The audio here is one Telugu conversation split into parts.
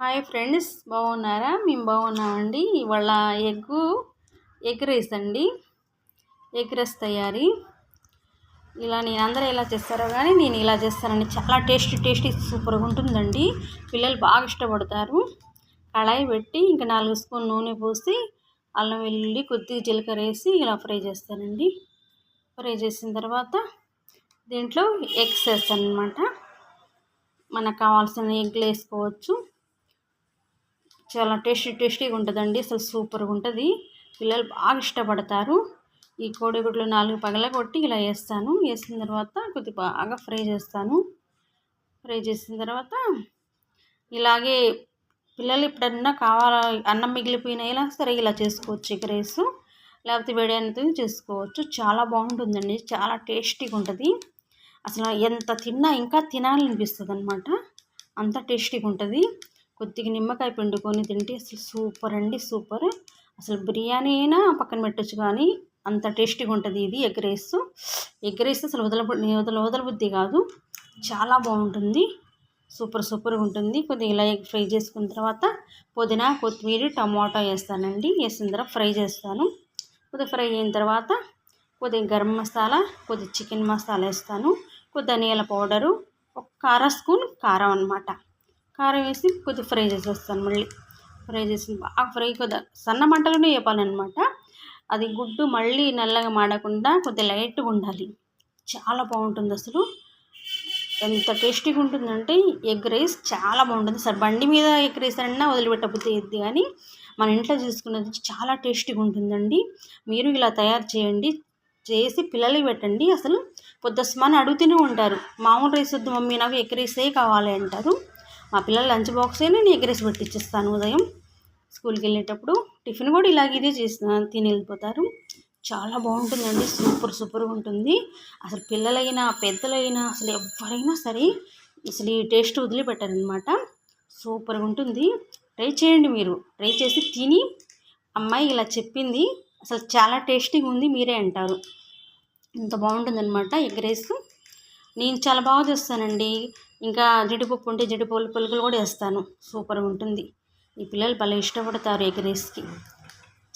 హాయ్ ఫ్రెండ్స్, బాగున్నారా? మేము బాగున్నామండి. ఇవాళ ఎగ్ రైస్ అండి. ఎగ్ రైస్ తయారీ ఇలా నేను అందరూ ఎలా చేస్తారో కానీ నేను ఇలా చేస్తానండి. చాలా టేస్టీ సూపర్గా ఉంటుందండి. పిల్లలు బాగా ఇష్టపడతారు. కళాయి పెట్టి ఇంకా 4 స్పూన్ నూనె పోసి అల్లం వెల్లుల్లి కొద్దిగా జీలకర్ర వేసి ఇలా ఫ్రై చేస్తానండి. ఫ్రై చేసిన తర్వాత దీంట్లో ఎగ్స్ వేస్తాను అనమాట. మనకు కావాల్సిన ఎగ్లు వేసుకోవచ్చు. చాలా టేస్టీగా ఉంటుందండి. అసలు సూపర్గా ఉంటుంది. పిల్లలు బాగా ఇష్టపడతారు. ఈ కోడిగుడ్లు 4 పగలగొట్టి ఇలా వేస్తాను. వేసిన తర్వాత కొద్దిగా బాగా ఫ్రై చేస్తాను. ఫ్రై చేసిన తర్వాత ఇలాగే పిల్లలు ఎప్పుడన్నా కావాలా అన్నం మిగిలిపోయినా సరే ఇలా చేసుకోవచ్చు. ఎగ్ రైస్ లేకపోతే వేడి అన్నంతో చేసుకోవచ్చు. చాలా బాగుంటుందండి. చాలా టేస్టీగా ఉంటుంది. అసలు ఎంత తిన్నా ఇంకా తినాలనిపిస్తుంది అనమాట. అంత టేస్టీగా ఉంటుంది. కొద్దిగా నిమ్మకాయ పిండుకొని తింటే అసలు సూపర్ అండి, సూపర్. అసలు బిర్యానీ అయినా పక్కన పెట్టచ్చు, కానీ అంత టేస్టీగా ఉంటుంది ఇది ఎగ్ రైస్. అసలు వదలబుద్ధి కాదు. చాలా బాగుంటుంది. సూపర్గా ఉంటుంది. కొద్దిగా ఇలా ఎగ్ ఫ్రై చేసుకున్న తర్వాత పుదీనా, కొత్తిమీర, టమాటా వేస్తానండి. వేసిన తర్వాత ఫ్రై చేస్తాను. కొద్దిగా ఫ్రై అయిన తర్వాత కొద్దిగా గరం మసాలా, కొద్దిగా చికెన్ మసాలా వేస్తాను. కొద్దిగా ధనియాల పౌడరు, ఒక అర స్పూన్ కారం అనమాట. కారం వేసి కొద్దిగా ఫ్రై చేసేస్తాను. మళ్ళీ ఫ్రై చేసి బాగా కొద్దిగా సన్న మంటలోనే వేపాలన్నమాట. అది గుడ్డు మళ్ళీ నల్లగా మాడకుండా కొద్దిగా లైట్గా ఉండాలి. చాలా బాగుంటుంది. అసలు ఎంత టేస్టీగా ఉంటుందంటే ఎగ్ రైస్ చాలా బాగుంటుంది. సరే బండి మీద ఎగ్ రైస్ అన్నా వదిలిపెట్టబుద్ధి అయ్యిద్ది, కానీ మన ఇంట్లో చేసుకున్నది చాలా టేస్టీగా ఉంటుందండి. మీరు ఇలా తయారు చేయండి, చేసి పిల్లలకి పెట్టండి. అసలు పొద్దుస్మాన అడుగుతూనే ఉంటారు, మామూలు రైస్ వద్దు మమ్మీ, నాకు ఎగ్ రైసే కావాలి అంటారు. మా పిల్లలు లంచ్ బాక్స్ అయినా నేను ఎగ్ రైస్ పెట్టించేస్తాను. ఉదయం స్కూల్కి వెళ్ళేటప్పుడు టిఫిన్ కూడా ఇదే చేసిన తిని వెళ్ళిపోతారు. చాలా బాగుంటుందండి. సూపర్గా ఉంటుంది. అసలు పిల్లలైనా పెద్దలైనా అసలు ఎవరైనా సరే అసలు ఈ టేస్ట్ వదిలిపెట్టారనమాట. సూపర్గా ఉంటుంది. ట్రై చేయండి. మీరు ట్రై చేసి తిని అమ్మాయి ఇలా చెప్పింది, అసలు చాలా టేస్టీగా ఉంది మీరే అంటారు. ఇంత బాగుంటుందన్నమాట ఎగ్ రైస్. నేను చాలా బాగా చేస్తానండి. ఇంకా జీడిపప్పు ఉంటే జీడిపప్పు పలుకులు కూడా వేస్తాను. సూపర్గా ఉంటుంది. ఈ పిల్లలు భలే ఇష్టపడతారు ఎగ్ రైస్కి.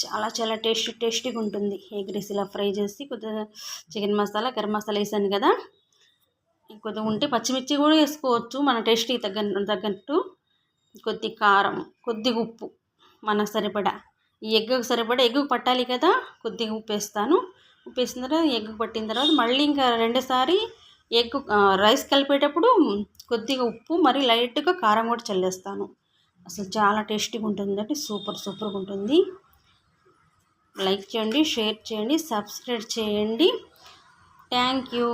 చాలా టేస్టీగా ఉంటుంది ఎగ్ రైస్. ఇలా ఫ్రై చేసి కొద్దిగా చికెన్ మసాలా, గరం మసాలా వేసాను కదా, కొద్దిగా ఉంటే పచ్చిమిర్చి కూడా వేసుకోవచ్చు మన టేస్ట్కి తగ్గట్టు. కొద్ది కారం, కొద్దిగా ఉప్పు మనకు సరిపడా, ఈ ఎగ్గుకు సరిపడా ఎగ్గు పట్టాలి కదా, కొద్దిగా ఉప్పు వేస్తాను. ఉప్పు వేసిన తర్వాత ఎగ్గు పట్టిన తర్వాత మళ్ళీ ఇంకా రెండోసారి ఎగ్ రైస్ కలిపేటప్పుడు కొద్దిగా ఉప్పు మరి లైట్గా కారం కూడా చల్లేస్తాను. అసలు చాలా టేస్టీగా ఉంటుందంటే సూపర్గా ఉంటుంది. లైక్ చేయండి, షేర్ చేయండి, సబ్స్క్రైబ్ చేయండి. Thank you.